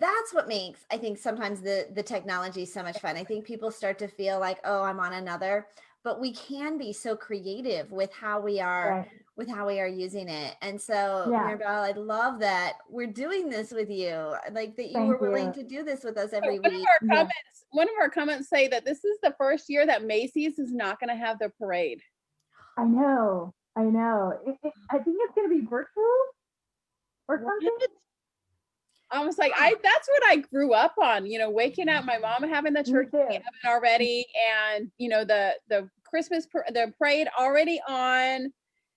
that's what makes I think sometimes the technology so much fun. I think people start to feel like, oh, I'm on another, but we can be so creative with how we are Right. with how we are using it. And so, Yeah. Mirabel, I love that we're doing this with you. Like that you Thank were willing you. to do this with us So every one of week. our Yeah. comments say that this is the first year that Macy's is not going to have their parade. I know. I think it's going to be virtual or something. What? I was like, that's what I grew up on, you know, waking up, my mom having the Me turkey in the too. oven already, and you know, the the parade already on, and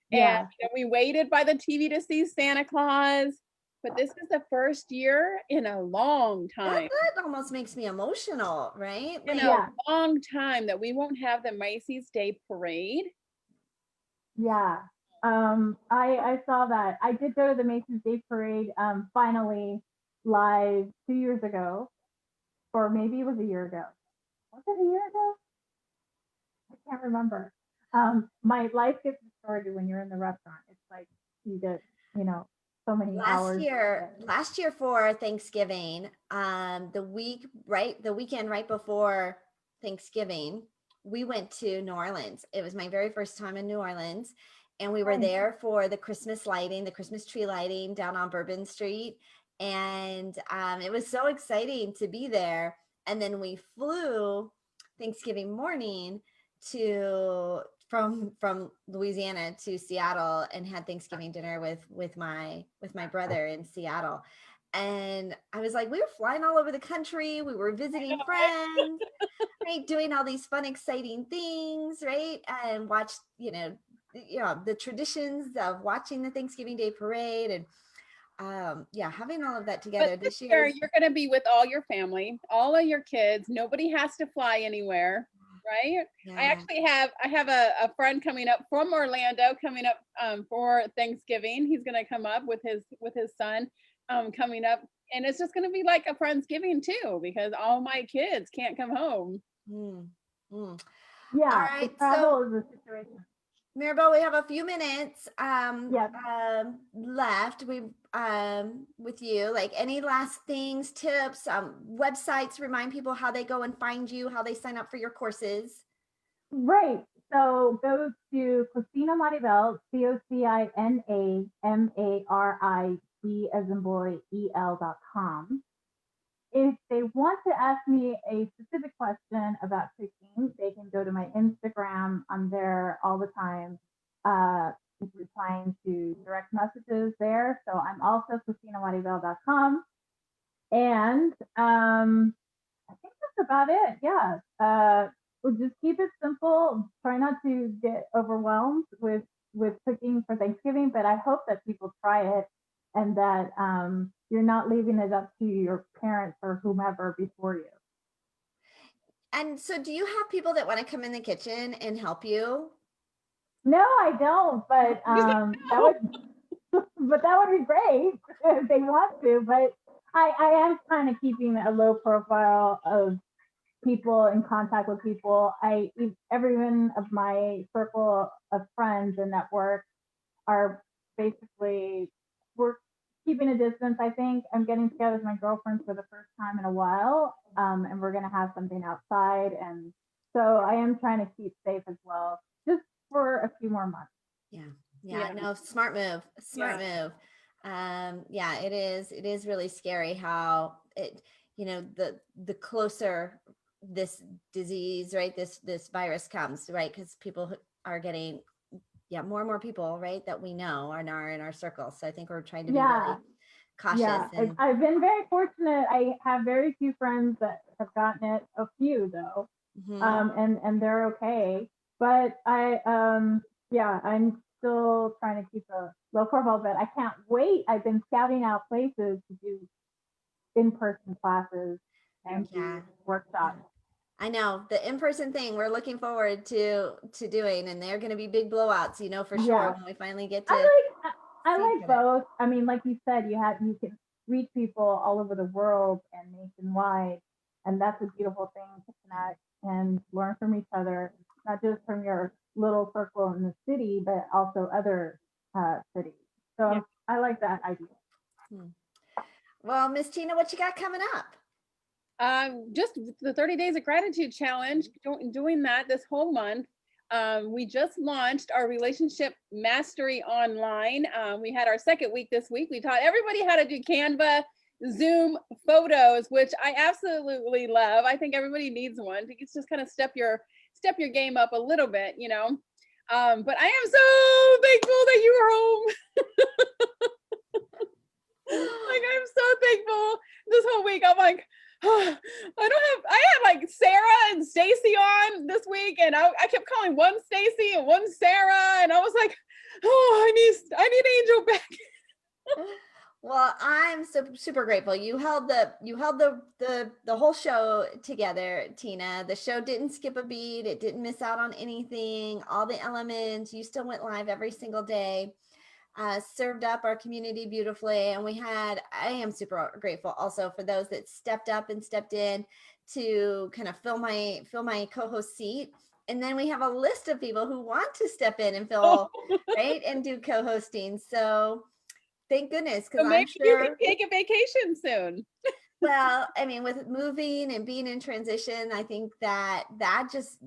Yeah. you know, we waited by the TV to see Santa Claus. But this is the first year in a long time, That almost makes me emotional, right? in Like, a Yeah. long time, that we won't have the Macy's Day Parade. Yeah. I saw that. I did go to the Macy's Day Parade finally live 2 years ago, or maybe it was a year ago. Was it a year ago? I can't remember. My life gets distorted when you're in the restaurant. It's like you get, so many hours. last year for Thanksgiving, the weekend right before Thanksgiving, we went to New Orleans. It was my very first time in New Orleans, and we were Nice. there for the Christmas lighting, the Christmas tree lighting down on Bourbon Street, and it was so exciting to be there. And then we flew Thanksgiving morning to from Louisiana to Seattle and had Thanksgiving dinner with my brother in Seattle. And I was like, we were flying all over the country. We were visiting friends, right? Doing all these fun, exciting things, right? And watched, the traditions of watching the Thanksgiving Day parade and having all of that together But this this year, year. you're going to be with all your family, all of your kids. Nobody has to fly anywhere, right? Yeah. I have a friend coming up from Orlando coming up for Thanksgiving. He's going to come up with his son coming up, and it's just going to be like a Friendsgiving too, because all my kids can't come home. Mm, mm. Yeah. All right, The travel is a situation. Mirabel, we have a few minutes Yes. left. We with you. Like any last things, tips, websites, remind people how they go and find you, how they sign up for your courses. Right. So go to Cocina Maribel, COCINAMARIB as in boy, EL.com. If they want to ask me a specific question about cooking, they can go to my Instagram. I'm there all the time, replying to direct messages there. So I'm also CocinaMaribel.com. And I think that's about it. Yeah. We'll just keep it simple. Try not to get overwhelmed with cooking for Thanksgiving, but I hope that people try it and that you're not leaving it up to your parents or whomever before you. And so do you have people that want to come in the kitchen and help you? No, I don't, but that would be great if they want to. But I am kind of keeping a low profile of people in contact with people. Everyone of my circle of friends and network are basically, we're keeping a distance. I think I'm getting together with my girlfriend for the first time in a while, and we're gonna have something outside, and so I am trying to keep safe as well, just for a few more months. Yeah. No, smart move. It is really scary how it, the closer this disease, right, this virus comes, right, because people are getting more and more people, right, that we know are now in our circle. So I think we're trying to be really cautious. Yeah, I've been very fortunate. I have very few friends that have gotten it, a few though, and they're okay. But I'm still trying to keep a low profile, but I can't wait. I've been scouting out places to do in-person classes and do workshops. I know the in-person thing we're looking forward to doing, and they're going to be big blowouts, for sure, when we finally get to. I like both. I mean, like you said, you can reach people all over the world and nationwide, and that's a beautiful thing to connect and learn from each other, not just from your little circle in the city, but also other cities. So I like that idea. Well, Miss Tina, what you got coming up? Just the 30 days of gratitude challenge, doing that this whole month. We just launched our Relationship Mastery Online. We had our second week this week. We taught everybody how to do Canva, Zoom photos, which I absolutely love. I think everybody needs one. It's just kind of step your game up a little bit, you know. But I am so thankful that you are home. Like, I'm so thankful this whole week. I'm like, oh, I had like Sarah and Stacy on this week, and I kept calling one Stacy and one Sarah, and I was like, oh, I need Angel back. Well, I'm super grateful. You held the whole show together, Tina. The show didn't skip a beat. It didn't miss out on anything. All the elements. You still went live every single day. Served up our community beautifully, and I am super grateful also for those that stepped up and stepped in to kind of fill my co-host seat. And then we have a list of people who want to step in and fill right and do co-hosting. So thank goodness, because So maybe I'm sure you can take a vacation soon. well, I mean, with moving and being in transition, I think that just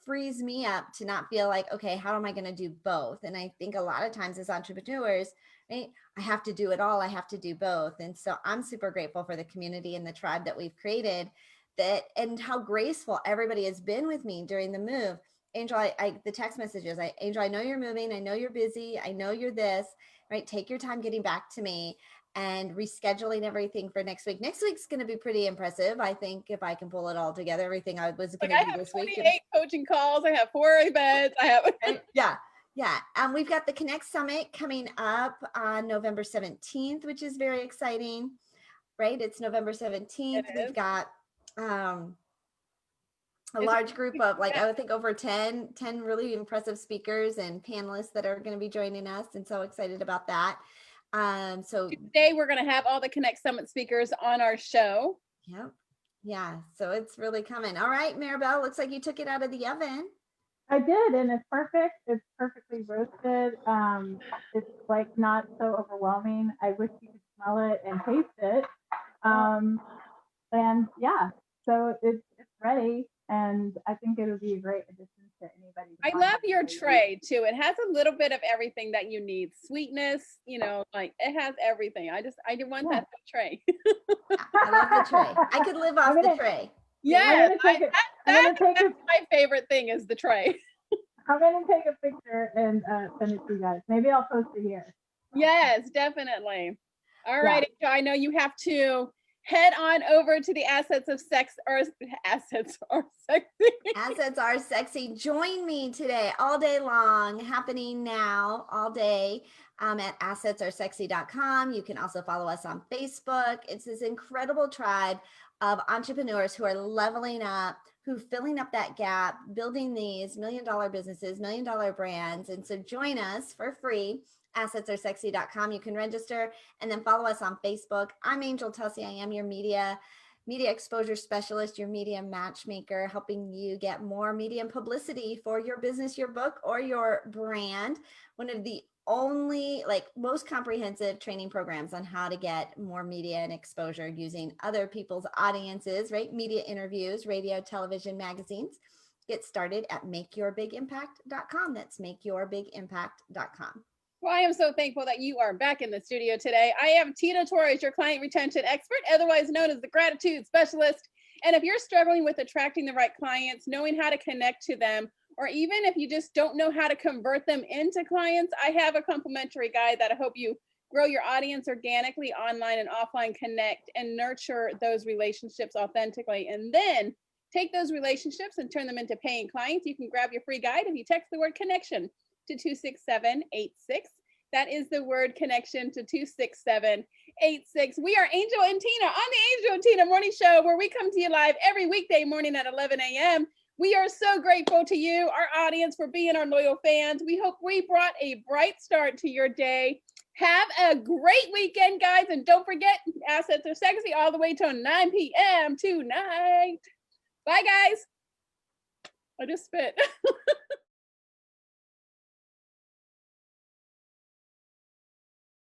frees me up to not feel like, okay, how am I going to do both? And I think a lot of times as entrepreneurs, right, I have to do it all. I have to do both. And so I'm super grateful for the community and the tribe that we've created, that and how graceful everybody has been with me during the move. Angel, the text messages, Angel, I know you're moving. I know you're busy. I know you're this, right? Take your time getting back to me and rescheduling everything for next week. Next week's going to be pretty impressive. I think if I can pull it all together, everything I was going to do this week. I have 28 coaching calls. I have 4 events. I have. Yeah. We've got the Connect Summit coming up on November 17th, which is very exciting, right? It's November 17th. We've got a large group of I would think over 10 really impressive speakers and panelists that are going to be joining us. And so excited about that. So today we're going to have all the Connect Summit speakers on our show. Yep. Yeah. So it's really coming. All right, Mirabel, looks like you took it out of the oven. I did, and it's perfect. It's perfectly roasted. It's like not so overwhelming. I wish you could smell it and taste it. And yeah, so it's ready, and I think it would be a great addition to anybody. I love your tray too. It has a little bit of everything that you need. Sweetness, you know, like it has everything. I didn't want that tray. I love the tray. I could live off the tray. Yes, that's my favorite thing is the tray. I'm gonna take a picture and send it to you guys. Maybe I'll post it here. Yes, definitely. All right, I know you have to head on over to the Assets Are Sexy. Assets Are Sexy. Join me today all day long, happening now all day at assetsaresexy.com. You can also follow us on Facebook. It's this incredible tribe of entrepreneurs who are leveling up, who filling up that gap, building these $1 million businesses, $1 million brands. And so join us for free. assetsaresexy.com. You can register and then follow us on Facebook. I'm Angel Tulsi. I am your media exposure specialist, your media matchmaker, helping you get more media and publicity for your business, your book, or your brand. One of the only most comprehensive training programs on how to get more media and exposure using other people's audiences, right? Media interviews, radio, television, magazines. Get started at makeyourbigimpact.com. That's makeyourbigimpact.com. Well, I am so thankful that you are back in the studio today. I am Tina Torres, your client retention expert, otherwise known as the gratitude specialist. And if you're struggling with attracting the right clients, knowing how to connect to them, or even if you just don't know how to convert them into clients, I have a complimentary guide that'll help you grow your audience organically, online and offline, connect and nurture those relationships authentically. And then take those relationships and turn them into paying clients. You can grab your free guide if you text the word connection to 26786. That is the word connection to 26786. We are Angel and Tina on the Angel and Tina Morning Show, where we come to you live every weekday morning at 11 a.m. We are so grateful to you, our audience, for being our loyal fans. We hope we brought a bright start to your day. Have a great weekend, guys. And don't forget, Assets Are Sexy all the way till 9 p.m. tonight. Bye, guys. I just spit.